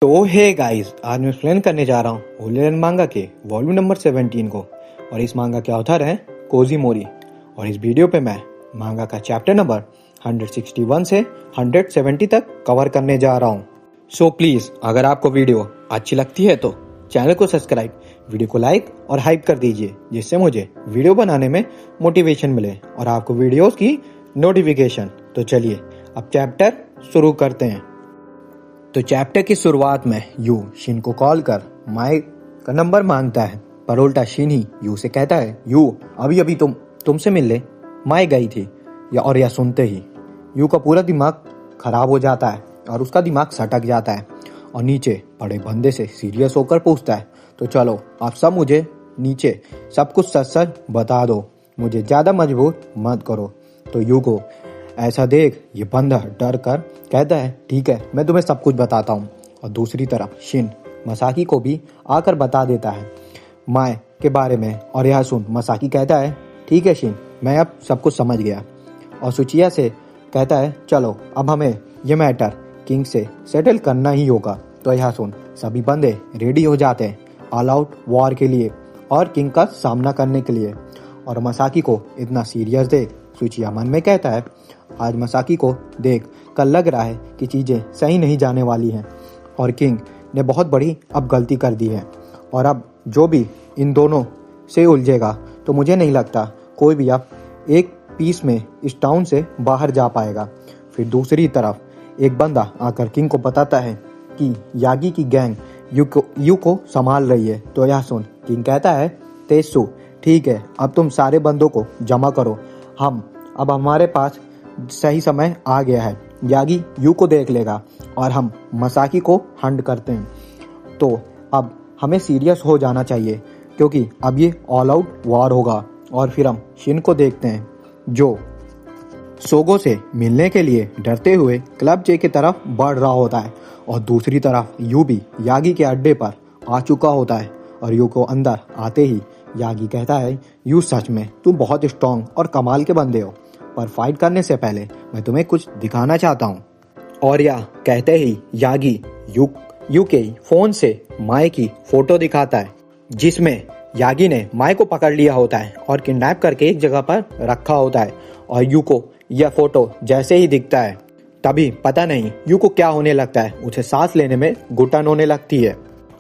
तो hey guys, आज मैं एक्सप्लेन करने जा रहा हूँ होली लैंड मांगा के वॉल्यूम नंबर 17 को। और इस मांगा के ऑथर हैं कोजी मोरी। और इस वीडियो पे मैं मांगा का चैप्टर नंबर 161 से 170 तक कवर करने जा रहा हूँ। सो प्लीज, अगर आपको वीडियो अच्छी लगती है तो चैनल को सब्सक्राइब, वीडियो को लाइक और हाइप कर दीजिए, जिससे मुझे वीडियो बनाने में मोटिवेशन मिले और आपको वीडियोस की नोटिफिकेशन। तो चलिए अब चैप्टर शुरू करते हैं। तो चैप्टर की शुरुआत में यू शिन को कॉल कर माई का नंबर मांगता है, पर उल्टा शिन ही यू से कहता है, यू अभी अभी तुमसे मिलने माई गई थी। यह सुनते ही यू का पूरा दिमाग खराब हो जाता है और उसका दिमाग सटक जाता है और नीचे बड़े बंदे से सीरियस होकर पूछता है, तो चलो आप सब मुझे नीचे सब कुछ सच सच बता दो, मुझे ज्यादा मजबूर मत करो। तो यू को ऐसा देख ये बंदा डर कर कहता है, ठीक है मैं तुम्हें सब कुछ बताता हूँ। और दूसरी तरफ शिन मसाकी को भी आकर बता देता है माए के बारे में। और यह सुन मसाकी कहता है, ठीक है शिन, मैं अब सब कुछ समझ गया। और सुचिया से कहता है, चलो अब हमें ये मैटर किंग से सेटल करना ही होगा। तो यह सुन सभी बंदे रेडी हो जाते हैं ऑल आउट वॉर के लिए और किंग का सामना करने के लिए। और मसाकी को इतना सीरियस देख सुचिया मन में कहता है, आज मसाकी को देख कर लग रहा है कि चीजें सही नहीं जाने वाली हैं और किंग ने बहुत बड़ी अब गलती कर दी है। और अब जो भी इन दोनों से उलझेगा तो मुझे नहीं लगता कोई भी अब एक पीस में इस टाउन से बाहर जा पाएगा। फिर दूसरी तरफ एक बंदा आकर किंग को बताता है कि यागी की गैंग यू को संभाल रही है। तो यह सुन किंग कहता है, तेसु ठीक है, अब तुम सारे बंदों को जमा करो, अब हमारे पास सही समय आ गया है। यागी यू को देख लेगा और हम मसाकी को हंट करते हैं। तो अब हमें सीरियस हो जाना चाहिए क्योंकि अब ये ऑल आउट वॉर होगा। और फिर हम शिन को देखते हैं जो सोगो से मिलने के लिए डरते हुए क्लब जे की तरफ बढ़ रहा होता है। और दूसरी तरफ यू भी यागी के अड्डे पर आ चुका होता है। और यू को अंदर आते ही यागी कहता है, यू सच में तुम बहुत स्ट्रांग और कमाल के बंदे हो, पर फाइट करने से पहले मैं तुम्हें कुछ दिखाना चाहता हूँ। और यह कहते ही यागी यू के फोन से माए की फोटो दिखाता है, जिसमें यागी ने माए को पकड़ लिया होता है और किडनैप करके एक जगह पर रखा होता है। और यू को यह फोटो जैसे ही दिखता है तभी पता नहीं यू को क्या होने लगता है, उसे सांस लेने में घुटन होने लगती है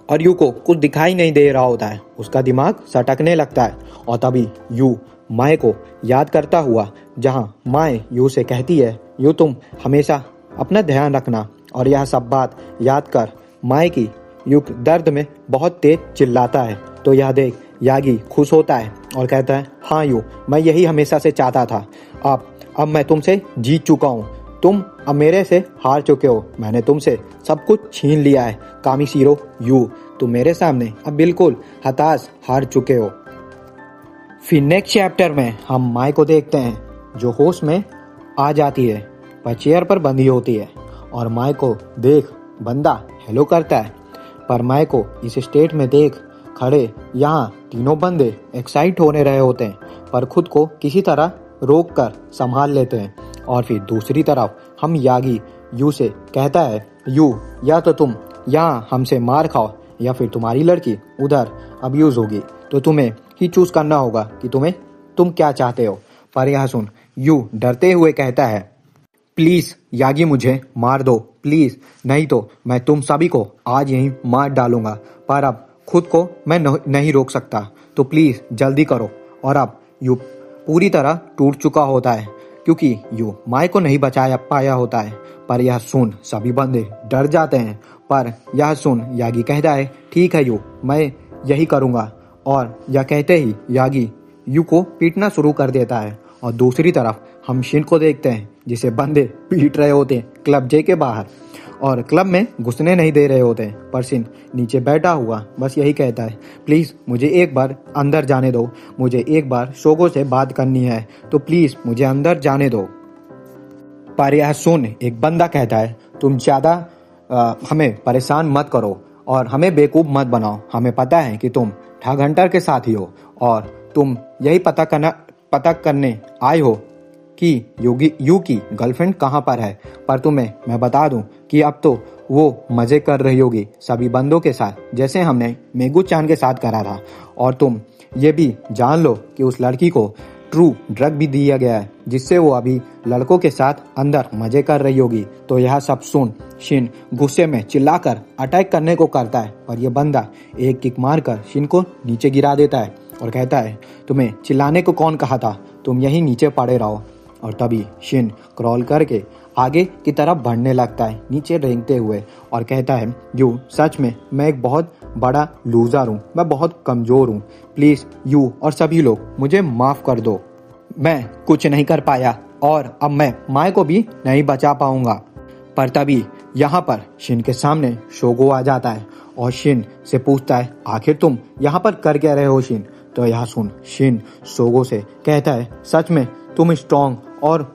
और यू को कुछ दिखाई नहीं दे रहा होता है, उसका दिमाग सटकने लगता है। और तभी यू माए को याद करता हुआ, जहाँ माए यू से कहती है, यू तुम हमेशा अपना ध्यान रखना। और यह सब बात याद कर माए की यू दर्द में बहुत तेज चिल्लाता है। तो यह देख यागी खुश होता है और कहता है, हाँ यू, मैं यही हमेशा से चाहता था। अब मैं तुमसे जीत चुका हूँ, तुम अब मेरे से हार चुके हो, मैंने तुमसे सब कुछ छीन लिया है। कामिशीरो यू, तुम मेरे सामने अब बिल्कुल हताश हार चुके हो। फिर नेक्स्ट चैप्टर में हम माए को देखते हैं जो होश में आ जाती है पर चेयर पर बंधी होती है। और माए को देख बंदा हेलो करता है, पर माए को इस स्टेट में देख खड़े यहाँ तीनों बंदे एक्साइट होने रहे होते हैं, पर खुद को किसी तरह रोक कर संभाल लेते हैं। और फिर दूसरी तरफ हम यागी यू से कहता है, यू या तो तुम यहाँ हमसे मार खाओ या फिर तुम्हारी लड़की उधर अब्यूज होगी, तो तुम्हें ही चूज करना होगा कि तुम क्या चाहते हो। पर यह सुन यू डरते हुए कहता है, प्लीज यागी मुझे मार दो प्लीज, नहीं तो मैं तुम सभी को आज यहीं मार डालूंगा, पर अब खुद को मैं नहीं रोक सकता, तो प्लीज जल्दी करो। और अब यू पूरी तरह टूट चुका होता है क्योंकि यू माए को नहीं बचा पाया होता है। पर यह सुन सभी बंदे डर जाते हैं। पर यह सुन यागी कहता है, ठीक है यू, मैं यही करूँगा। और यह कहते ही यागी यू को पीटना शुरू कर देता है। और दूसरी तरफ हम शिन को देखते हैं जिसे बंदे पीट रहे होते हैं क्लब जे के बाहर और क्लब में घुसने नहीं दे रहे होते हैं। पर शिन नीचे बैठा हुआ बस यही कहता है, प्लीज मुझे एक बार अंदर जाने दो, मुझे एक बार सोगो से बात करनी है, तो प्लीज मुझे अंदर जाने दो। पर यह सुन एक बंदा कहता है, तुम ज्यादा हमें परेशान मत करो और हमें बेवकूफ मत बनाओ, हमें पता है कि तुम ठग हंटर के साथी हो और तुम यही पता करने आए हो कि यू की गर्लफ्रेंड कहाँ पर है। पर तुम्हें मैं बता दूं कि अब तो वो मजे कर रही होगी सभी बंदों के साथ, जैसे हमने मेगू चान के साथ करा था। और तुम ये भी जान लो कि उस लड़की को ट्रू ड्रग भी दिया गया है, जिससे वो अभी लड़कों के साथ अंदर मजे कर रही होगी। तो यह सब सुन शिन गुस्से में चिल्लाकर अटैक करने को करता है, पर यह बंदा एक किक मारकर शिन को नीचे गिरा देता है और कहता है, तुम्हें चिल्लाने को कौन कहा था, तुम यहीं नीचे पड़े रहो। और तभी शिन क्रॉल करके आगे की तरफ बढ़ने लगता है, नीचे रेंगते हुए, और कहता है, यू सच में मैं एक बहुत बड़ा लूजर हूँ, मैं बहुत कमजोर हूँ, प्लीज यू और सभी लोग मुझे माफ कर दो, मैं कुछ नहीं कर पाया और अब मैं माए को भी नहीं बचा पाऊंगा। पर तभी यहाँ पर शिन के सामने शोगो आ जाता है और शिन से पूछता है, आखिर तुम यहाँ पर कर क्या रहे हो शिन। तो यह सुन शिन शोगो से कहता है, सच में तुम स्ट्रॉन्ग और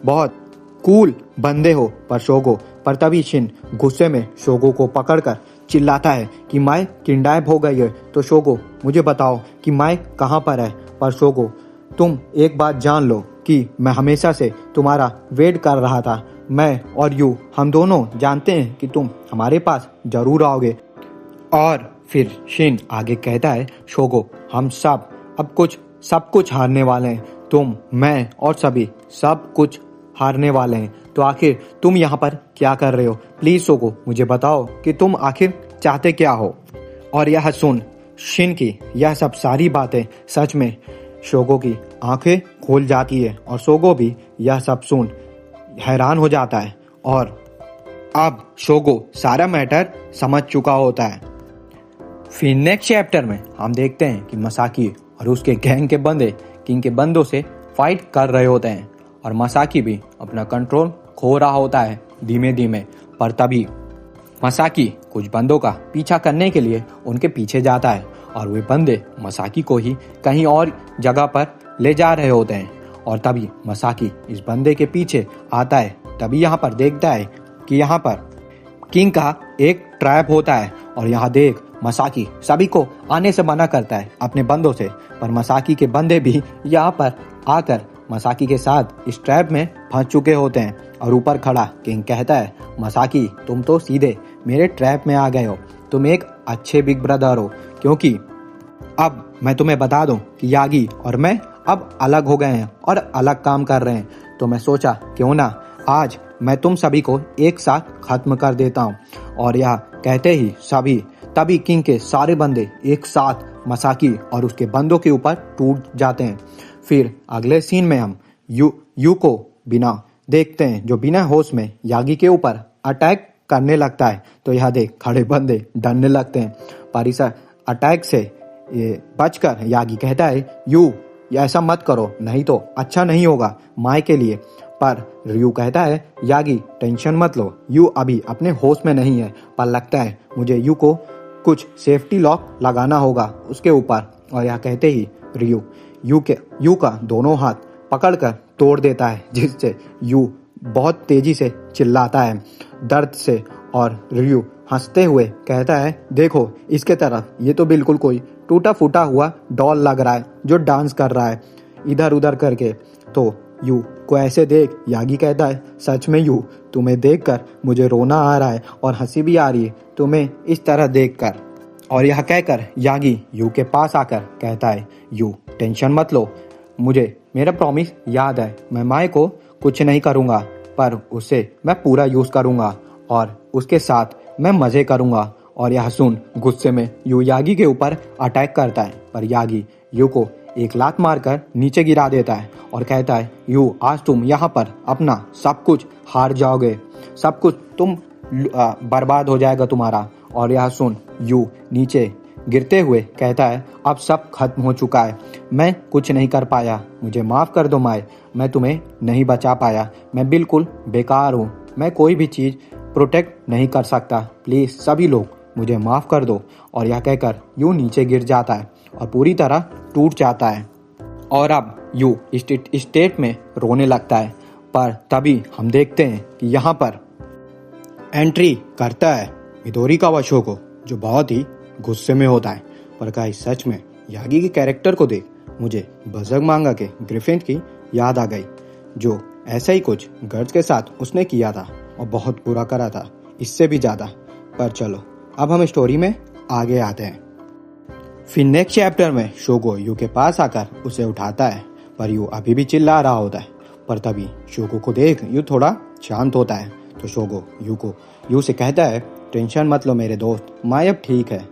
बहुत कूल बंदे हो पर तभी शिन गुस्से में शोगो को पकड़कर चिल्लाता है कि माए किडनैप हो गई है, तो शोगो मुझे बताओ कि माए कहाँ पर है। पर शोगो तुम एक बात जान लो कि मैं हमेशा से तुम्हारा वेट कर रहा था, मैं और यू हम दोनों जानते हैं कि तुम हमारे पास जरूर आओगे। और फिर शिन आगे कहता है, शोगो हम सब अब सब कुछ हारने वाले हैं, तुम मैं और सभी सब कुछ हारने वाले हैं, तो आखिर तुम यहाँ पर क्या कर रहे हो, प्लीज शोगो मुझे बताओ कि तुम आखिर चाहते क्या हो। और यह सुन शिन की यह सब सारी बातें सच में शोगो की आंखें खोल जाती है और शोगो भी यह सब सुन हैरान हो जाता है और अब शोगो सारा मैटर समझ चुका होता है। फिर नेक्स्ट चैप्टर में हम देखते हैं कि मसाकी और उसके गैंग के बंदे किंग के बंदों से फाइट कर रहे होते हैं और मसाकी भी अपना कंट्रोल खो रहा होता है धीमे धीमे। पर तभी मसाकी कुछ बंदों का पीछा करने के लिए उनके पीछे जाता है और वे बंदे मसाकी को ही कहीं और जगह पर ले जा रहे होते हैं। और तभी मसाकी इस बंदे के पीछे आता है, तभी यहाँ पर देखता है कि यहाँ पर किंग का एक ट्रैप होता है और यहाँ देख मसाकी सभी को आने से मना करता है अपने बंदों से, पर मसाकी के बंदे भी यहाँ पर आकर मसाकी के साथ इस ट्रैप में फंस चुके होते हैं। और ऊपर खड़ा किंग कहता है, मसाकी तुम तो सीधे मेरे ट्रैप में आ गए हो, तुम एक अच्छे बिग ब्रदर हो, क्योंकि अब मैं तुम्हें बता दूं कि यागी और मैं अब अलग हो गए हैं और अलग काम कर रहे हैं, तो मैं सोचा क्यों ना आज मैं तुम सभी को एक साथ खत्म कर देता हूँ। और यह कहते ही तभी किंग के सारे बंदे एक साथ मसाकी और उसके बंदों के ऊपर टूट जाते हैं। फिर अगले सीन में हम यू को बिना देखते हैं, जो बिना होश में यागी के ऊपर अटैक करने लगता है। तो यह देख खड़े बंदे डरने लगते हैं, पर इस अटैक से बचकर यागी कहता है, यू ऐसा मत करो, नहीं तो अच्छा नहीं होगा माए के लिए। पर रयू कहता है, यागी टेंशन मत लो, यू अभी अपने होश में नहीं है, पर लगता है मुझे यू को कुछ सेफ्टी लॉक लगाना होगा उसके ऊपर। और यह कहते ही रयू यू का दोनों हाथ पकड़कर तोड़ देता है, जिससे यू बहुत तेजी से चिल्लाता है दर्द से। और रयू हंसते हुए कहता है, देखो इसके तरफ, ये तो बिल्कुल कोई टूटा फूटा हुआ डॉल लग रहा है जो डांस कर रहा है इधर उधर करके। तो यू को ऐसे देख यागी कहता है, सच में यू तुम्हें देखकर मुझे रोना आ रहा है और हंसी भी आ रही है तुम्हें इस तरह देखकर। और यह कहकर यागी यू के पास आकर कहता है, यू टेंशन मत लो, मुझे मेरा प्रॉमिस याद है, मैं माए को कुछ नहीं करूँगा, पर उसे मैं पूरा यूज़ करूँगा और उसके साथ मैं मज़े करूँगा। और यह सुन गुस्से में यू यागी के ऊपर अटैक करता है, पर यागी यू को एक लात मारकर नीचे गिरा देता है और कहता है, यू आज तुम यहाँ पर अपना सब कुछ हार जाओगे, सब कुछ तुम बर्बाद हो जाएगा तुम्हारा। और यह सुन यू नीचे गिरते हुए कहता है, अब सब खत्म हो चुका है, मैं कुछ नहीं कर पाया, मुझे माफ़ कर दो माए, मैं तुम्हें नहीं बचा पाया, मैं बिल्कुल बेकार हूँ, मैं कोई भी चीज़ प्रोटेक्ट नहीं कर सकता, प्लीज़ सभी लोग मुझे माफ़ कर दो। और यह कहकर यू नीचे गिर जाता है और पूरी तरह टूट जाता है और अब यू स्टेट में रोने लगता है। पर तभी हम देखते हैं कि यहाँ पर एंट्री करता है मिदोरी कावाशोको, जो बहुत ही गुस्से में होता है। पर गाइस सच में यागी के कैरेक्टर को देख मुझे बजर्ग मांगा के ग्रिफिन की याद आ गई, जो ऐसा ही कुछ गर्ज के साथ उसने किया था और बहुत बुरा करा था। इससे भी ज़्यादा। पर चलो अब हम स्टोरी में आगे आते हैं। फिर नेक्स्ट चैप्टर में शोगो यू के पास आकर उसे उठाता है, पर यू अभी भी चिल्ला रहा होता है। पर तभी शोगो को देख यू थोड़ा शांत होता है, तो शोगो यू से कहता है, टेंशन मत लो मेरे दोस्त, माँ अब ठीक है,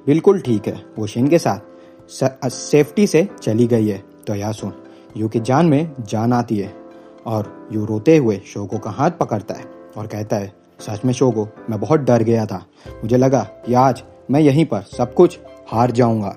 बिल्कुल ठीक है। वो शिन के साथ सेफ्टी से चली गई है। तो यह सुन यू की जान में जान आती है और यू रोते हुए शोगो का हाथ पकड़ता है और कहता है, सच में शोगो, मैं बहुत डर गया था। मुझे लगा कि आज मैं यहीं पर सब कुछ हार जाऊंगा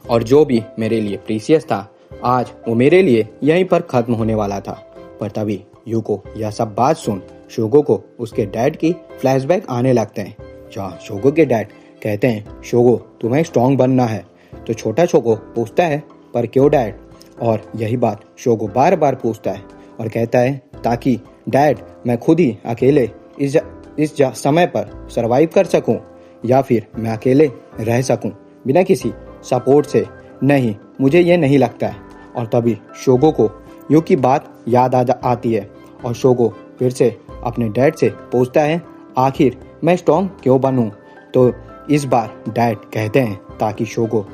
और जो भी मेरे लिए प्रीसियस था आज वो मेरे लिए यहीं पर खत्म होने वाला था। पर तभी यू को यह सब बात सुन शोगो को उसके डैड की फ्लैशबैक आने लगते हैं, जहाँ शोगो के डैड कहते हैं, शोगो तुम्हें स्ट्रांग बनना है। तो छोटा शोगो पूछता है, पर क्यों डैड? और यही बात शोगो बार बार पूछता है और कहता है, ताकि डैड मैं खुद ही अकेले इस समय पर सरवाइव कर सकूं, या फिर मैं अकेले रह सकूं बिना किसी सपोर्ट से। नहीं, मुझे ये नहीं लगता है। और तभी शोगो को यू की बात याद आती है और शोगो फिर से अपने डैड से पूछता है, आखिर मैं स्ट्रांग क्यों बनूं? तो इस बार डैड कहते हैं, ताकि शोगो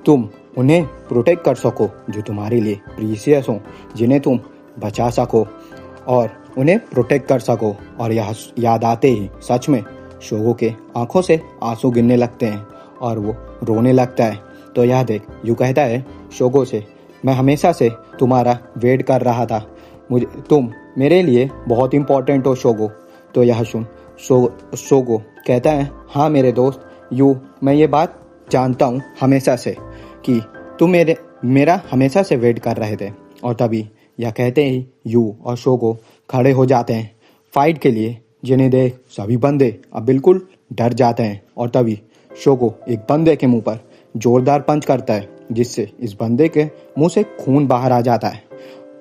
तुम उन्हें प्रोटेक्ट कर सको जो तुम्हारे लिए प्रीसियस हो, जिन्हें तुम बचा सको और उन्हें प्रोटेक्ट कर सको। और यह याद आते ही सच में शोगो के आंखों से आंसू गिरने लगते हैं और वो रोने लगता है। तो यह देख यू कहता है शोगो से, मैं हमेशा से तुम्हारा वेट कर रहा था, तुम मेरे लिए बहुत इंपॉर्टेंट हो शोगो। तो यह सुन शोगो कहता है, हाँ मेरे दोस्त यू, मैं ये बात जानता हूँ हमेशा से कि तुम मेरा हमेशा से वेट कर रहे थे। और तभी यह कहते ही यू और शोगो खड़े हो जाते हैं फाइट के लिए, जिन्हें देख सभी बंदे अब बिल्कुल डर जाते हैं। और तभी शोगो एक बंदे के मुंह पर जोरदार पंच करता है, जिससे इस बंदे के मुंह से खून बाहर आ जाता है।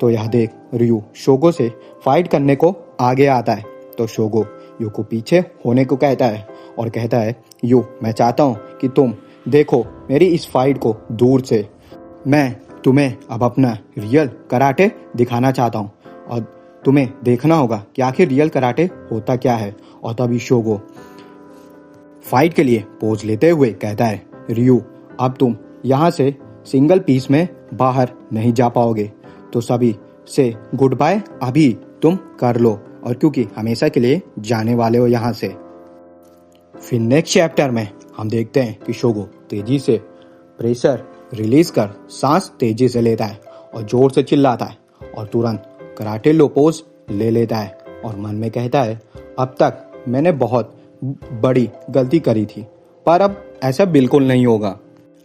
तो यह देख रियू शोगो से फाइट करने को आगे आता है। तो शोगो यू को पीछे होने को कहता है और कहता है, यू मैं चाहता हूँ कि तुम देखो मेरी इस फाइट को दूर से। मैं तुम्हें अब अपना रियल कराटे दिखाना चाहता हूँ और तुम्हें देखना होगा कि आखिर रियल कराटे होता क्या है। और तभी शोगो फाइट के लिए पोज लेते हुए कहता है, रियू अब तुम यहाँ से सिंगल पीस में बाहर नहीं जा पाओगे, तो सभी से गुड बाय अभी तुम कर लो, और क्योंकि हमेशा के लिए जाने वाले हो यहाँ से। फिर नेक्स्ट चैप्टर में हम देखते हैं कि शोगो तेजी से प्रेशर रिलीज कर सांस तेजी से लेता है और जोर से चिल्लाता है और तुरंत कराटे लो पोज ले लेता है और मन में कहता है, अब तक मैंने बहुत बड़ी गलती करी थी, पर अब ऐसा बिल्कुल नहीं होगा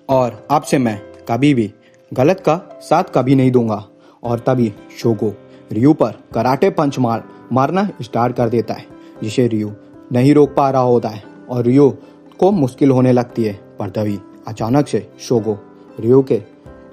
और अब से मैं कभी भी गलत का साथ कभी नहीं दूंगा। और तभी शोगो रियू पर कराटे पंच मारना स्टार्ट कर देता है, जिसे रियू नहीं रोक पा रहा होता है और रियू को मुश्किल होने लगती है। पर तभी अचानक से शोगो रियू के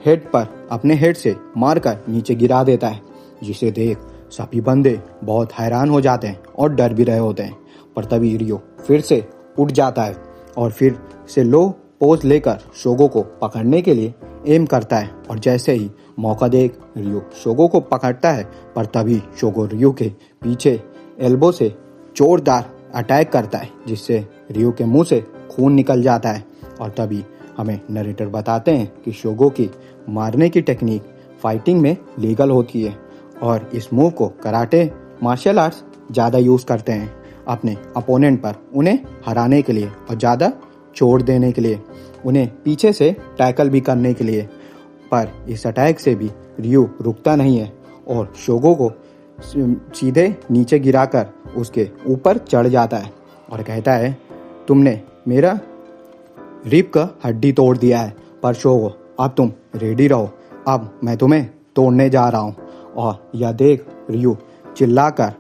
हेड पर अपने हेड से मारकर नीचे गिरा देता है, जिसे देख सभी बंदे बहुत हैरान हो जाते हैं और डर भी रहे होते हैं। पर तभी रियू फिर से उठ जाता है और फिर से लो पोज लेकर शोगो को पकड़ने के लिए एम करता है और जैसे ही मौका देख रियू शोगो को पकड़ता है, पर तभी शोगो रियू के पीछे एल्बो से जोरदार अटैक करता है, जिससे रियू के मुंह से खून निकल जाता है। और तभी हमें नरेटर बताते हैं कि शोगो की मारने की टेक्निक फाइटिंग में लीगल होती है और इस मूव को कराटे मार्शल आर्ट्स ज़्यादा यूज़ करते हैं अपने अपोनेंट पर, उन्हें हराने के लिए और ज़्यादा चोट देने के लिए, उन्हें पीछे से टैकल भी करने के लिए। पर इस अटैक से भी रियू रुकता नहीं है और शोगो को सीधे नीचे गिराकर उसके ऊपर चढ़ जाता है और कहता है, तुमने मेरा रिब का हड्डी तोड़ दिया है, पर शोगो अब तुम रेडी रहो, अब मैं तुम्हें तोड़ने जा रहा हूँ। और यह देख रियू चिल्लाकर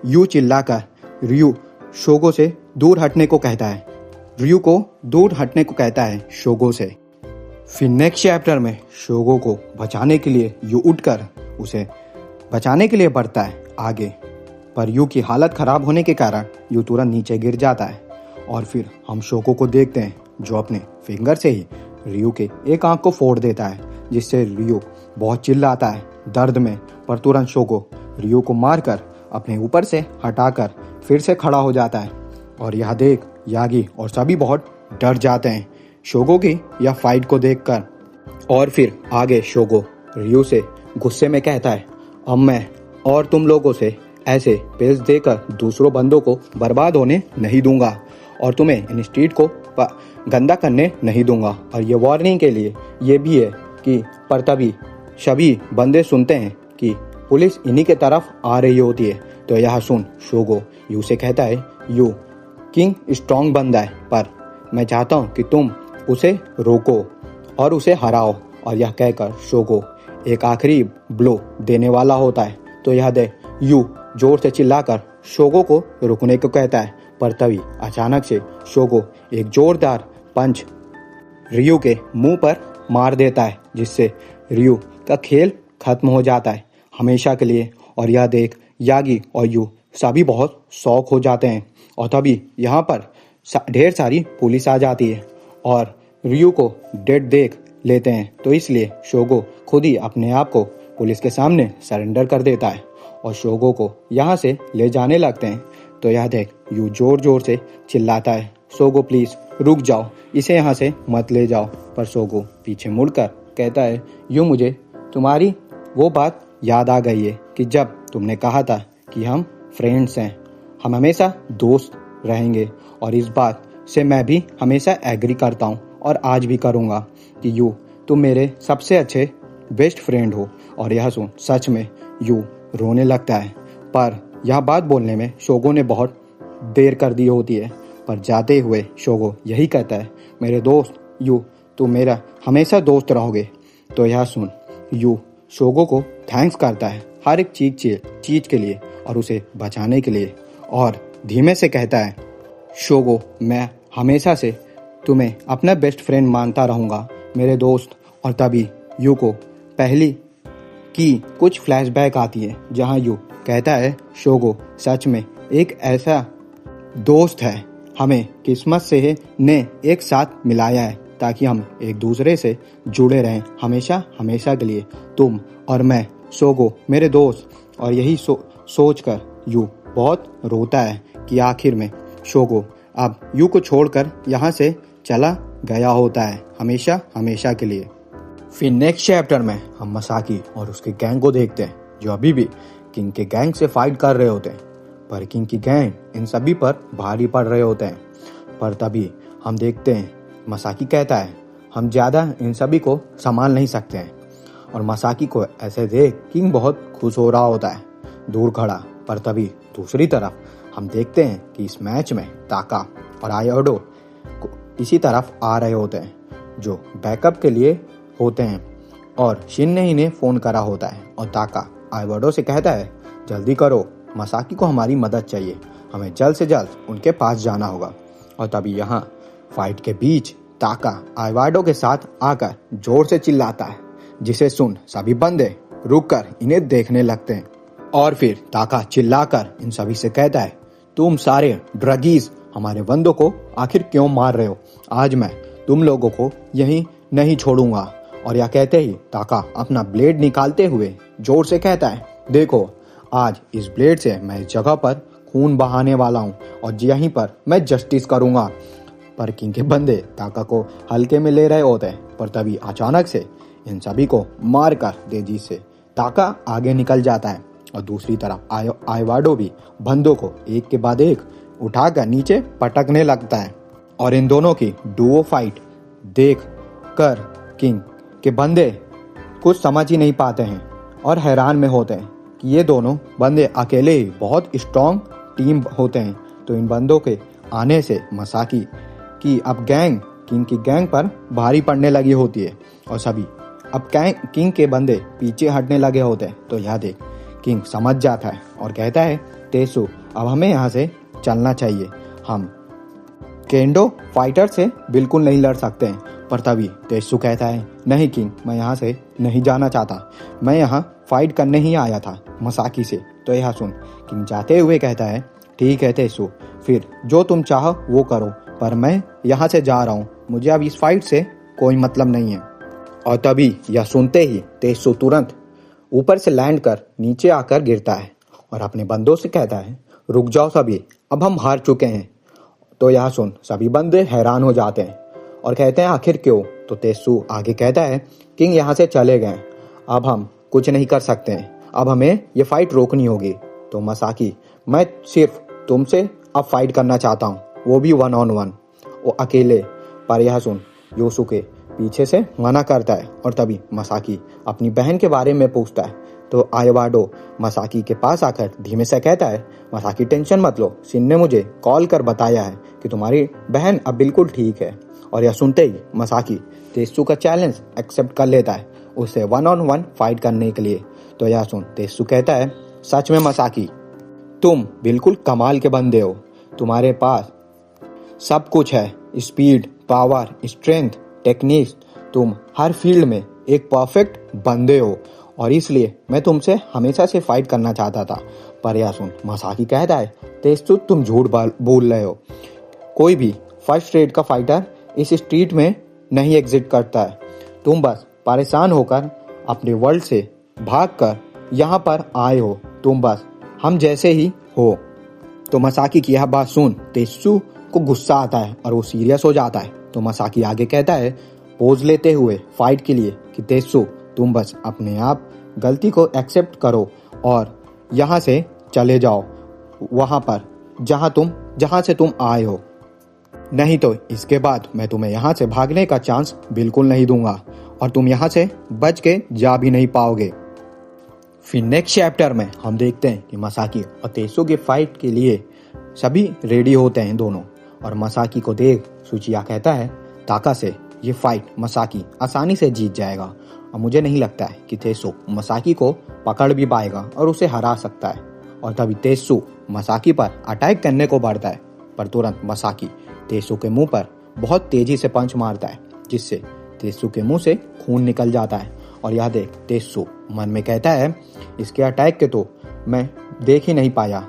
यू चिल्लाकर रियू शोगो से दूर हटने को कहता है, रियू को दूर हटने को कहता है शोगो से। फिर नेक्स्ट चैप्टर में शोगो को बचाने के लिए यू उठकर उसे बचाने के लिए बढ़ता है आगे, पर यू की हालत खराब होने के कारण यू तुरंत नीचे गिर जाता है। और फिर हम शोगो को देखते हैं जो अपने फिंगर से ही रियू के एक आंख को फोड़ देता है, जिससे रियू बहुत चिल्लाता है दर्द में। पर तुरंत शोगो रियू को मारकर अपने ऊपर से हटाकर फिर से खड़ा हो जाता है और यह देख यागी और सभी बहुत डर जाते हैं शोगो की यह फाइट को देखकर। और फिर आगे शोगो रियू से गुस्से में कहता है, अब मैं और तुम लोगों से ऐसे पेश देकर दूसरों बंदों को बर्बाद होने नहीं दूंगा और तुम्हें इन स्ट्रीट को गंदा करने नहीं दूंगा। और ये वार्निंग के लिए ये भी है कि पर तभी सभी बंदे सुनते हैं कि पुलिस इन्हीं के तरफ आ रही होती है। तो यह सुन शोगो यू से कहता है, यू किंग स्ट्रॉन्ग बंदा है पर मैं चाहता हूँ कि तुम उसे रोको और उसे हराओ। और यह कहकर शोगो एक आखिरी ब्लो देने वाला होता है। तो यह दे यू जोर से चिल्लाकर शोगो को रुकने को कहता है, पर तभी अचानक से शोगो एक जोरदार पंच रियू के मुंह पर मार देता है जिससे रियू का खेल खत्म हो जाता है हमेशा के लिए। और यह देख यागी और यू सभी बहुत शौक हो जाते हैं। और तभी यहाँ पर ढेर सारी पुलिस आ जाती है और रियू को डेड देख लेते हैं। तो इसलिए शोगो खुद ही अपने आप को पुलिस के सामने सरेंडर कर देता है और शोगो को यहाँ से ले जाने लगते हैं। तो यह देख यू जोर जोर से चिल्लाता है, शोगो प्लीज रुक जाओ, इसे यहाँ से मत ले जाओ। पर शोगो पीछे मुड़कर कहता है, यू मुझे तुम्हारी वो बात याद आ गई है कि जब तुमने कहा था कि हम फ्रेंड्स हैं, हम हमेशा दोस्त रहेंगे। और इस बात से मैं भी हमेशा एग्री करता हूँ और आज भी करूँगा कि यू तुम मेरे सबसे अच्छे बेस्ट फ्रेंड हो। और यह सुन सच में यू रोने लगता है। पर यह बात बोलने में शोगो ने बहुत देर कर दी होती है। पर जाते हुए शोगो यही कहता है, मेरे दोस्त यू तुम मेरा हमेशा दोस्त रहोगे। तो यह सुन यू शोगो को थैंक्स करता है हर एक चीज के लिए और उसे बचाने के लिए। और धीमे से कहता है, शोगो मैं हमेशा से तुम्हें अपना बेस्ट फ्रेंड मानता रहूँगा मेरे दोस्त। और तभी यू को पहली की कुछ फ्लैशबैक आती है जहाँ यू कहता है, शोगो सच में एक ऐसा दोस्त है, हमें किस्मत से ने एक साथ मिलाया है ताकि हम एक दूसरे से जुड़े रहें हमेशा हमेशा के लिए, तुम और मैं शोगो मेरे दोस्त। और यही सोच कर यू बहुत रोता है कि आखिर में शोगो अब यू को छोड़कर यहाँ से चला गया होता है हमेशा हमेशा के लिए। फिर नेक्स्ट चैप्टर में हम मसाकी और उसके गैंग को देखते हैं जो अभी भी किंग के गैंग से फाइट कर रहे होते हैं। पर किंग की गैंग इन सभी पर भारी पड़ रहे होते हैं। पर तभी हम देखते हैं मसाकी कहता है, हम ज़्यादा इन सभी को संभाल नहीं सकते हैं। और मसाकी को ऐसे देख किंग बहुत खुश हो रहा होता है दूर खड़ा। पर तभी दूसरी तरफ हम देखते हैं कि इस मैच में ताका और आयोडो इसी तरफ आ रहे होते हैं जो बैकअप के लिए होते हैं। और शिन ने इन्हें फ़ोन करा होता है और ताका आयोडो से कहता है, जल्दी करो, मसाकी को हमारी मदद चाहिए, हमें जल्द से जल्द उनके पास जाना होगा। और तभी यहाँ फाइट के बीच ताका आयोडो के साथ आकर जोर से चिल्लाता है जिसे सुन सभी बंदे रुककर इन्हें देखने लगते हैं। और फिर ताका चिल्लाकर इन सभी से कहता है, तुम सारे ड्रगीज हमारे बंदों को आखिर क्यों मार रहे हो? आज मैं तुम लोगों को यहीं नहीं छोड़ूंगा। और यह कहते ही ताका अपना ब्लेड निकालते हुए जोर से कहता है, देखो आज इस ब्लेड से मैं इस जगह पर खून बहाने वाला हूँ और यहीं पर मैं जस्टिस करूँगा। पर किंग के बंदे ताका को हल्के में ले रहे होते हैं। पर तभी अचानक से इन सभी को मारकर तेजी से ताका आगे निकल जाता है और दूसरी तरफ आयोडो भी बंदों को एक के बाद एक उठाकर नीचे पटकने लगता है। और इन दोनों की डुओ फाइट देख कर किंग के बंदे कुछ समझ ही नहीं पाते हैं और हैरान में होते हैं कि ये दोनों बंदे अकेले ही बहुत स्ट्रॉन्ग टीम होते हैं। तो इन बंदों के आने से मसाकी की अब गैंग किंग की गैंग पर भारी पड़ने लगी होती है और सभी अब किंग के बंदे पीछे हटने लगे होते हैं। तो यह देख किंग समझ जाता है और कहता है, तेसु अब हमें यहाँ से चलना चाहिए, हम केंडो फाइटर से बिल्कुल नहीं लड़ सकते हैं। पर तभी तेसु कहता है, नहीं किंग, मैं यहाँ से नहीं जाना चाहता, मैं यहाँ फाइट करने ही आया था मसाकी से। तो यह सुन किंग जाते हुए कहता है, ठीक है तेसु, फिर जो तुम चाहो वो करो, पर मैं यहाँ से जा रहा हूँ, मुझे अब इस फाइट से कोई मतलब नहीं है। और तभी यह सुनते ही तेसु तुरंत ऊपर से लैंड कर नीचे आकर गिरता है और अपने बंदों से कहता है, रुक जाओ सभी, अब हम हार चुके हैं। तो यह सुन सभी बंदे हैरान हो जाते हैं और कहते हैं आखिर क्यों। तो तेत्सु आगे कहता है किंग यहाँ से चले गए, अब हम कुछ नहीं कर सकते हैं, अब हमें ये फाइट रोकनी होगी। तो मसाकी, मैं सिर्फ तुमसे अब फाइट करना चाहता हूँ, वो भी 1 on 1, वो अकेले। पर यह सुन योसुके पीछे से मना करता है और तभी मसाकी अपनी बहन के बारे में पूछता है। तो आयवाडो मसाकी के पास आकर धीमे से कहता है, मसाकी टेंशन मत लो, सिन ने मुझे कॉल कर बताया है कि तुम्हारी बहन अब बिल्कुल ठीक है। और यह सुनते ही मसाकी तेत्सु का चैलेंज एक्सेप्ट कर लेता है उससे 1 on 1 फाइट करने के लिए। तो यह सुन तेत्सु कहता है, सच में मसाकी तुम बिल्कुल कमाल के बंदे हो, तुम्हारे पास सब कुछ है, स्पीड, पावर, स्ट्रेंथ, टेक्निक्स, तुम हर फील्ड में एक परफेक्ट बंदे हो और इसलिए मैं तुमसे हमेशा से फाइट करना चाहता था। पर यह सुन मसाकी कहता है, तेत्सु तुम झूठ बोल रहे हो, कोई भी फर्स्ट रेट का फाइटर इस स्ट्रीट में नहीं एग्जिट करता है, तुम बस परेशान होकर अपने वर्ल्ड से भागकर यहाँ पर आए हो, तुम बस हम जैसे ही हो। तो मसाकी की यह बात सुन तेत्सु को गुस्सा आता है और वो सीरियस हो जाता है। तो मसाकी आगे कहता है पोज लेते हुए फाइट के लिए कि तेत्सु तुम बस अपने आप गलती को एक्सेप्ट करो और यहाँ से चले जाओ वहाँ पर जहाँ से तुम आए हो, नहीं तो इसके बाद मैं तुम्हें यहाँ से भागने का चांस बिल्कुल नहीं दूंगा और तुम यहाँ से बच के जा भी नहीं पाओगे। फिर नेक्स्ट चैप्टर में हम देखते हैं कि मसाकी और तेत्सु की फाइट के लिए सभी रेडी होते हैं दोनों। और मसाकी को देख सुचिया कहता है, ताका से ये फाइट मसाकी आसानी से जीत जाएगा और मुझे नहीं लगता है कि तेत्सु मसाकी को पकड़ भी पाएगा और उसे हरा सकता है। और तभी तेत्सु मसाकी पर अटैक करने को बढ़ता है, पर तुरंत मसाकी तेत्सु के मुंह पर बहुत तेजी से पंच मारता है जिससे तेत्सु के मुंह से खून निकल जाता है। और यह देख तेत्सु मन में कहता है, इसके अटैक के तो मैं देख ही नहीं पाया,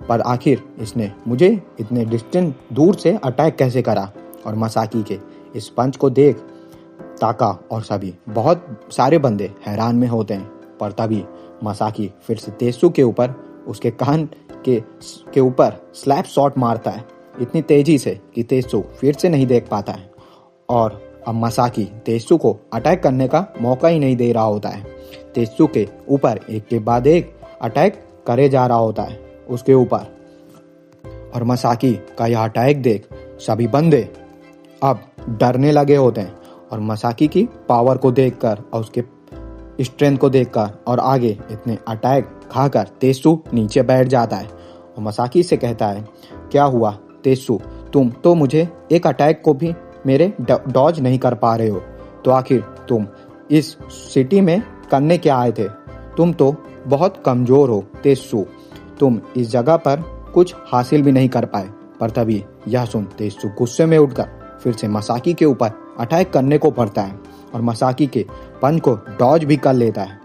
पर आखिर इसने मुझे इतने डिस्टेंस दूर से अटैक कैसे करा। और मसाकी के इस पंच को देख ताका और सभी बहुत सारे बंदे हैरान में होते हैं। पर तभी मसाकी फिर से तेत्सु के ऊपर उसके कान के ऊपर स्लैप शॉट मारता है इतनी तेजी से कि तेत्सु फिर से नहीं देख पाता है। और अब मसाकी तेत्सु को अटैक करने का मौका ही नहीं दे रहा होता है, तेत्सु के ऊपर एक के बाद एक अटैक करे जा रहा होता है उसके ऊपर। और मसाकी का यह अटैक देख सभी बंदे अब डरने लगे होते हैं और मसाकी की पावर को देखकर और उसके स्ट्रेंथ को देखकर और आगे इतने अटैक खाकर तेत्सु नीचे बैठ जाता है। और मसाकी से कहता है, क्या हुआ तेत्सु, तुम तो मुझे एक अटैक को भी मेरे डॉज नहीं कर पा रहे हो, तो आखिर तुम इस सिटी में करने क्या आए थे, तुम तो बहुत कमजोर हो तेत्सु, तुम इस जगह पर कुछ हासिल भी नहीं कर पाए। पर तभी यह सुन तेत्सु गुस्से में उठकर फिर से मसाकी के ऊपर अटैक करने को पड़ता है और मसाकी के पंच को डॉज भी कर लेता है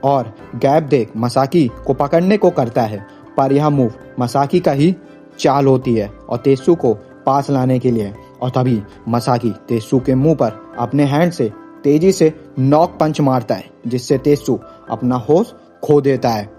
और गैप देख मसाकी को पकड़ने को करता है। पर यह मूव मसाकी का ही चाल होती है और तेत्सु को पास लाने के लिए। और तभी मसाकी तेत्सु के मुंह पर अपने हैंड से तेजी से नॉक पंच मारता है जिससे तेत्सु अपना होश खो देता है।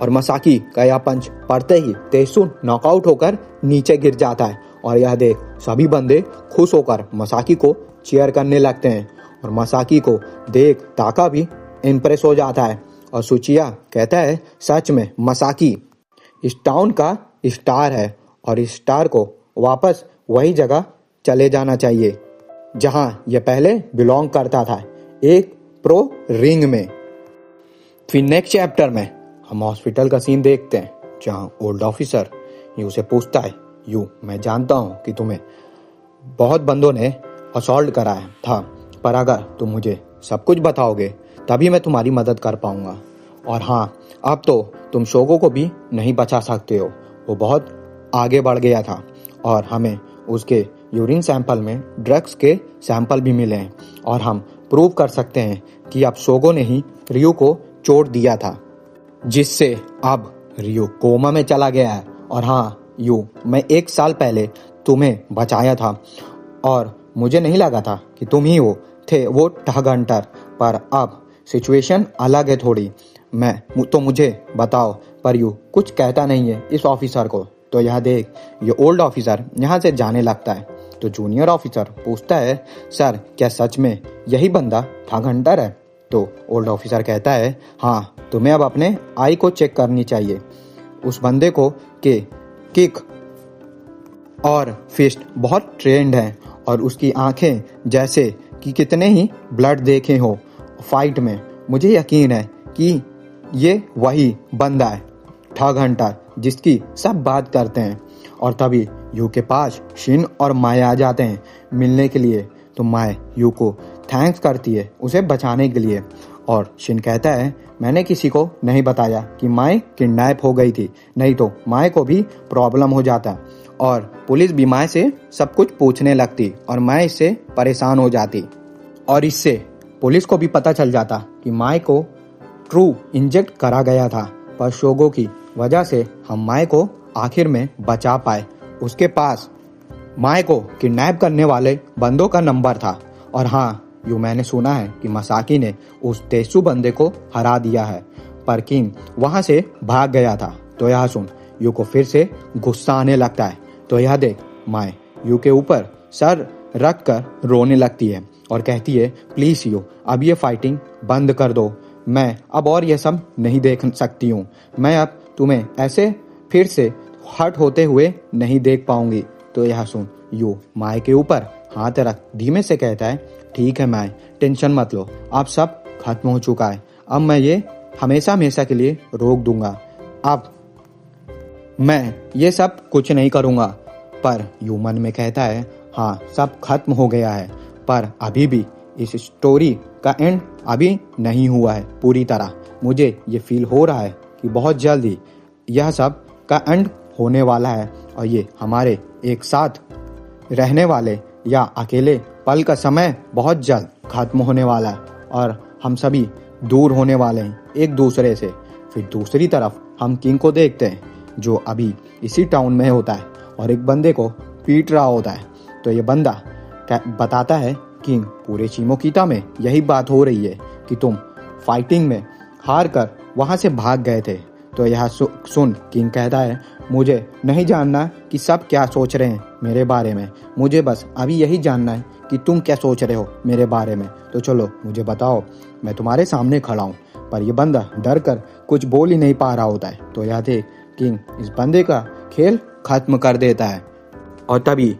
और मसाकी का यह पंच पड़ते ही तेत्सु नॉकआउट होकर नीचे गिर जाता है। और यह देख सभी बंदे खुश होकर मसाकी को चीयर करने लगते हैं और मसाकी को देख ताका भी इम्प्रेस हो जाता है। और सुचिया कहता है, सच में मसाकी इस टाउन का स्टार है और इस स्टार को वापस वही जगह चले जाना चाहिए जहां यह पहले बिलोंग करता था, एक प्रो रिंग में। फिर नेक्स्ट चैप्टर में हम हॉस्पिटल का सीन देखते हैं जहां ओल्ड ऑफिसर यू से पूछता है, यू मैं जानता हूं कि तुम्हें बहुत बंदों ने असॉल्ट कराया था, पर अगर तुम मुझे सब कुछ बताओगे तभी मैं तुम्हारी मदद कर पाऊंगा। और हाँ, अब तो तुम शोगो को भी नहीं बचा सकते हो, वो बहुत आगे बढ़ गया था और हमें उसके यूरिन सैंपल में ड्रग्स के सैंपल भी मिले हैं और हम प्रूव कर सकते हैं कि अब शोगो ने ही रियो को चोट दिया था, जिससे अब रियो कोमा में चला गया है। और हाँ यू, मैं 1 साल पहले तुम्हें बचाया था और मुझे नहीं लगा था कि तुम ही थे वो ठग हंटर, पर अब सिचुएशन अलग है थोड़ी। मुझे बताओ। पर यू कुछ कहता नहीं है इस ऑफिसर को तो यह देख ये ओल्ड ऑफिसर यहाँ से जाने लगता है। तो जूनियर ऑफिसर पूछता है, सर क्या सच में यही बंदा ठग हंटर है? तो ओल्ड ऑफिसर कहता है, हाँ तुम्हें अब अपने आई को चेक करनी चाहिए। उस बंदे को के किक और फिस्ट बहुत ट्रेंड है और उसकी आंखें जैसे कि कितने ही ब्लड देखे हो फाइट में। मुझे यकीन है कि ये वही बंदा है ठग हंटर जिसकी सब बात करते हैं। और तभी यू के पास शिन और माए आ जाते हैं मिलने के लिए। तो माए यू को थैंक्स करती है उसे बचाने के लिए। और शिन कहता है, मैंने किसी को नहीं बताया कि माए किडनैप हो गई थी, नहीं तो माए को भी प्रॉब्लम हो जाता और पुलिस भी माए से सब कुछ पूछने लगती और माए इससे परेशान हो जाती। और इससे पुलिस को भी पता चल जाता कि माए को ट्रू इंजेक्ट करा गया था, पर शोगो की वजह से हम माए को आखिर में बचा पाए। उसके पास माए को किडनैप करने वाले बंदों का नंबर था। और हाँ, यूं मैंने सुना है कि मसाकी ने उस तेसु बंदे को हरा दिया है, पर किंग वहां से भाग गया था। तो यह सुन यू को फिर से गुस्सा आने लगता है। तो यह देख माए यू के ऊपर सर रख कर रोने लगती है और कहती है, प्लीज यू अब ये फाइटिंग बंद कर दो, मैं अब और ये सब नहीं देख सकती हूँ। मैं अब तुम्हें ऐसे फिर से हर्ट होते हुए नहीं देख पाऊंगी। तो यह सुन यू माए के ऊपर हाथ रख धीमे से कहता है, ठीक है माए टेंशन मत लो, अब सब खत्म हो चुका है, अब मैं ये हमेशा हमेशा के लिए रोक दूंगा, अब मैं ये सब कुछ नहीं करूंगा। पर यू मन में कहता है, हाँ सब खत्म हो गया है, पर अभी भी इस स्टोरी का एंड अभी नहीं हुआ है पूरी तरह। मुझे ये फील हो रहा है कि बहुत जल्दी यह सब का एंड होने वाला है और ये हमारे एक साथ रहने वाले या अकेले पल का समय बहुत जल्द खत्म होने वाला है और हम सभी दूर होने वाले हैं एक दूसरे से। फिर दूसरी तरफ हम किंग को देखते हैं जो अभी इसी टाउन में होता है और एक बंदे को पीट रहा होता है। तो ये बंदा बताता है, किंग पूरे चिमोकिता में यही बात हो रही है कि तुम फाइटिंग में हार कर वहां से भाग गए थे। तो यह सुन किंग कहता है, मुझे नहीं जानना कि सब क्या सोच रहे हैं मेरे बारे में, मुझे बस अभी यही जानना है कि तुम क्या सोच रहे हो मेरे बारे में। तो चलो मुझे बताओ, मैं तुम्हारे सामने खड़ा हूँ। पर यह बंदा डर कर कुछ बोल ही नहीं पा रहा होता है। तो यह देख किंग इस बंदे का खेल खत्म कर देता है। और तभी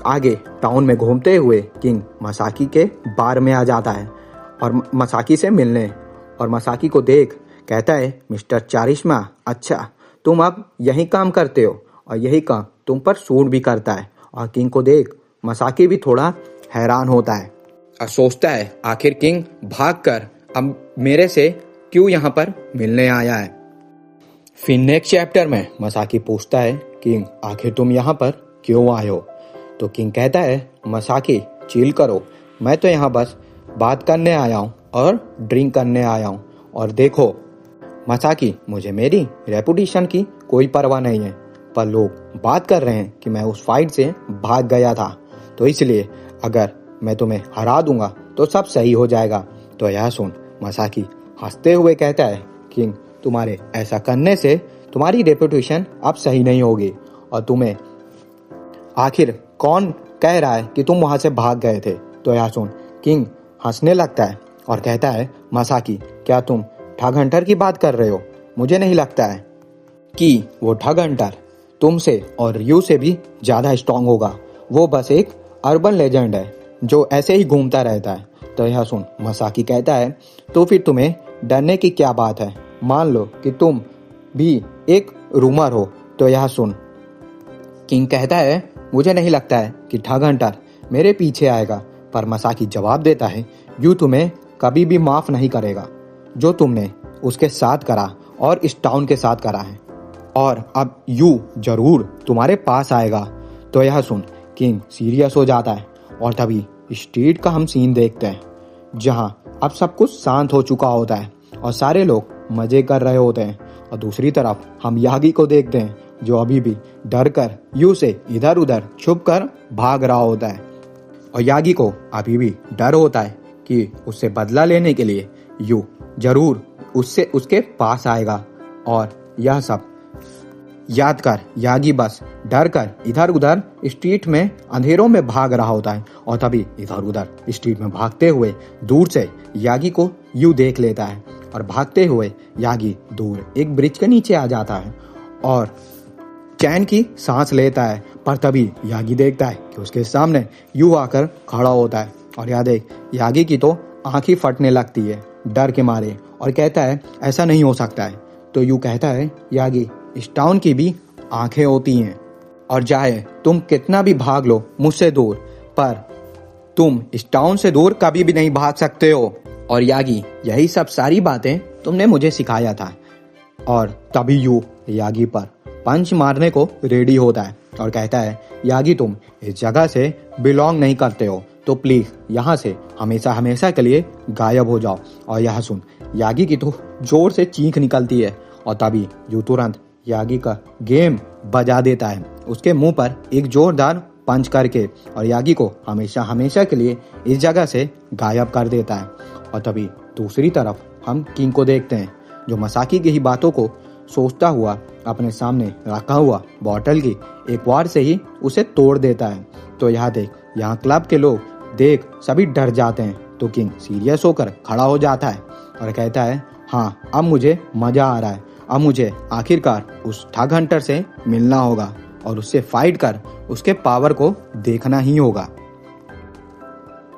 आगे टाउन में घूमते हुए किंग मसाकी के बार में आ जाता है और मसाकी से मिलने। और मसाकी को देख कहता है, मिस्टर चारिश्मा, अच्छा तुम अब यही काम करते हो और यही काम तुम पर सूट भी करता है। और किंग को देख मसाकी भी थोड़ा हैरान होता है और सोचता है, आखिर किंग भागकर अब मेरे से क्यों यहाँ पर मिलने आया है। फिर नेक्स्ट चैप्टर में मसाकी पूछता है, किंग आखिर तुम यहाँ पर क्यों आए हो? तो किंग कहता है, मसाकी चिल करो, मैं तो यहाँ बस बात करने आया हूँ और ड्रिंक करने आया हूँ। और देखो मसाकी, मुझे मेरी रेपुटेशन की कोई परवाह नहीं है, पर लोग बात कर रहे हैं कि मैं उस फाइट से भाग गया था, तो इसलिए अगर मैं तुम्हें हरा दूंगा तो सब सही हो जाएगा। तो यह सुन मसाकी हंसते हुए कहता है, किंग तुम्हारे ऐसा करने से तुम्हारी रेपुटेशन अब सही नहीं होगी और तुम्हें आखिर कौन कह रहा है कि तुम वहां से भाग गए थे। तो यह सुन किंग हंसने लगता है और कहता है, मसाकी क्या तुम ठग हंटर की बात कर रहे हो? मुझे नहीं लगता है कि वो ठग हंटर तुमसे और यू से भी ज्यादा स्ट्रांग होगा, वो बस एक अर्बन लेजेंड है जो ऐसे ही घूमता रहता है। तो यह सुन मसाकी कहता है, तो फिर तुम्हें डरने की क्या बात है, मान लो कि तुम भी एक रूमर हो। तो यह सुन किंग कहता है, मुझे नहीं लगता है कि ठग हंटर मेरे पीछे आएगा। पर मसाकी जवाब देता है, यू तुम्हें कभी भी माफ नहीं करेगा जो तुमने उसके साथ करा और इस टाउन के साथ करा है, और अब यू जरूर तुम्हारे पास आएगा। तो यह सुन किंग सीरियस हो जाता है और तभी स्ट्रीट का हम सीन देखते हैं जहां अब सब कुछ शांत हो चुका होता है और सारे लोग मजे कर रहे होते हैं। और दूसरी तरफ हम यागी को देखते हैं जो अभी भी डर कर यू से इधर उधर छुप कर भाग रहा होता है। और यागी को अभी भी डर होता है कि उससे बदला लेने के लिए यू जरूर उसके पास आएगा और यह सब याद कर, यागी बस डर कर इधर उधर स्ट्रीट में अंधेरों में भाग रहा होता है और तभी इधर उधर स्ट्रीट में भागते हुए दूर से यागी को यूं देख लेता है और भागते हुए यागी दूर एक ब्रिज के नीचे आ जाता है और चैन की सांस लेता है। पर तभी यागी देखता है कि उसके सामने यूं आकर खड़ा होता है और यागी की तो आंख ही फटने लगती है डर के मारे और कहता है ऐसा नहीं हो सकता है। तो यूं कहता है यागी, इस टाउन की भी आंखें होती हैं और चाहे तुम कितना भी भाग लो मुझसे दूर, पर तुम इस टाउन से दूर कभी भी नहीं भाग सकते हो। और यागी, यही सब सारी बातें तुमने मुझे सिखाया था। और तभी यू यागी पर पंच मारने को रेडी होता है और कहता है यागी, तुम इस जगह से बिलोंग नहीं करते हो, तो प्लीज यहाँ से हमेशा हमेशा के लिए गायब हो जाओ। और यह सुन यागी की तो जोर से चीख निकलती है और तभी यू तुरंत यागी का गेम बजा देता है उसके मुंह पर एक जोरदार पंच करके और यागी को हमेशा हमेशा के लिए इस जगह से गायब कर देता है। और तभी दूसरी तरफ हम किंग को देखते हैं जो मसाकी की ही बातों को सोचता हुआ अपने सामने रखा हुआ बॉटल की एक बार से ही उसे तोड़ देता है। तो यहाँ क्लब के लोग देख सभी डर जाते हैं। तो किंग सीरियस होकर खड़ा हो जाता है और कहता है हाँ, अब मुझे मजा आ रहा है। अब मुझे आखिरकार उस ठग हंटर से मिलना होगा और उससे फाइट कर उसके पावर को देखना ही होगा।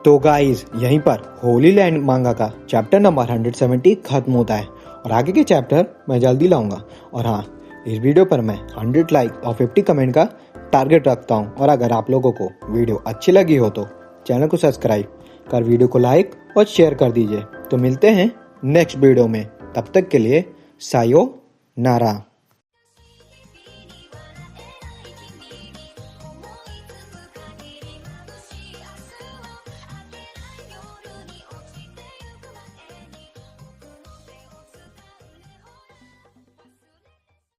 तो गाइस, यहीं पर होली लैंड मांगा का चैप्टर नंबर 170 खत्म होता है और आगे के चैप्टर मैं जल्दी लाऊंगा। और हाँ, इस वीडियो पर मैं 100 लाइक और 50 कमेंट का टारगेट रखता हूँ। और अगर आप लोगों को वीडियो अच्छी लगी हो तो चैनल को सब्सक्राइब कर वीडियो को लाइक और शेयर कर दीजिए। तो मिलते हैं नेक्स्ट वीडियो में, तब तक के लिए सायोनारा।